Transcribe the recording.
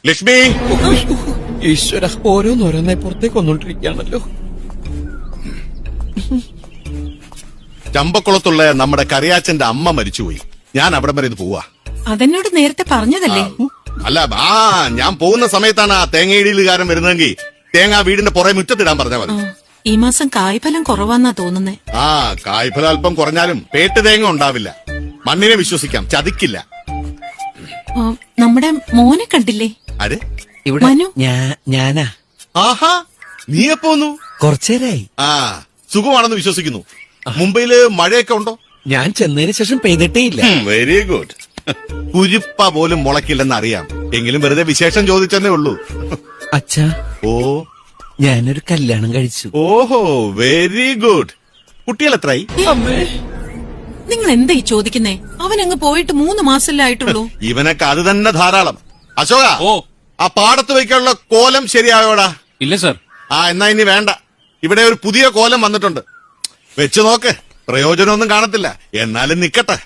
ലക്ഷ്മി, ഈശ്വര, ഓരോന്നോരോന്നെ പുറത്തേക്ക് വന്നോണ്ടിരിക്കുകയാണല്ലോ. ചമ്പക്കുളത്തുള്ള നമ്മുടെ കറിയാച്ചന്റെ അമ്മ മരിച്ചുപോയി. ഞാൻ അവിടെ വരെ ഇത് പോവാ. അതെന്നോട് നേരത്തെ പറഞ്ഞതല്ലേ? അല്ല, ഞാൻ പോകുന്ന സമയത്താണ് ആ തേങ്ങയിടീലുകാരൻ വരുന്നതെങ്കിൽ തേങ്ങ വീടിന്റെ പുറകെ മുറ്റത്തിടാൻ പറഞ്ഞാൽ മതി. ഈ മാസം കായ്ഫലം കുറവാന്നാ തോന്നുന്നേ. കായ്ഫലം അല്പം കുറഞ്ഞാലും പേട്ട് തേങ്ങ ഉണ്ടാവില്ല. മണ്ണിനെ വിശ്വസിക്കാം, ചതിക്കില്ല. നമ്മുടെ മോനെ കണ്ടില്ലേ? അരെ, ഇവിടെ മനു? ഞാനാ. ആഹാ, നീ എപ്പോന്നു? കുറച്ചേരായി. സുഖമാണെന്ന് വിശ്വസിക്കുന്നു. മുംബൈയില് മഴയൊക്കെ ഉണ്ടോ? ഞാൻ ചെന്നതിന് ശേഷം പെയ്തിട്ടേ ഇല്ല. Very good. കുരിപ്പ പോലും മുളക്കില്ലെന്ന് അറിയാം. എങ്കിലും വെറുതെ വിശേഷം ചോദിച്ചെന്നേ ഉള്ളൂ. അച്ഛാ, ഓ, ഞാനൊരു കല്യാണം കഴിച്ചു. ഓഹോ, വെരി ഗുഡ്. കുട്ടികൾ എത്രയായി? അമ്മേ, നിങ്ങൾ എന്താ ഈ ചോദിക്കുന്നേ? അവനങ്ങ് പോയിട്ട് 3 മാസമല്ലേ ആയിട്ടുള്ളൂ. ഇവനൊക്കെ അത് തന്നെ ധാരാളം. അശോക, ഓ, ആ പാടത്ത് വയ്ക്കാനുള്ള കോലം ശരിയായോടാ? ഇല്ല സർ. എന്നാ ഇനി വേണ്ട. ഇവിടെ ഒരു പുതിയ കോലം വന്നിട്ടുണ്ട്. വെച്ച് നോക്ക്, പ്രയോജനമൊന്നും കാണത്തില്ല. എന്നാലും നിക്കട്ടെ.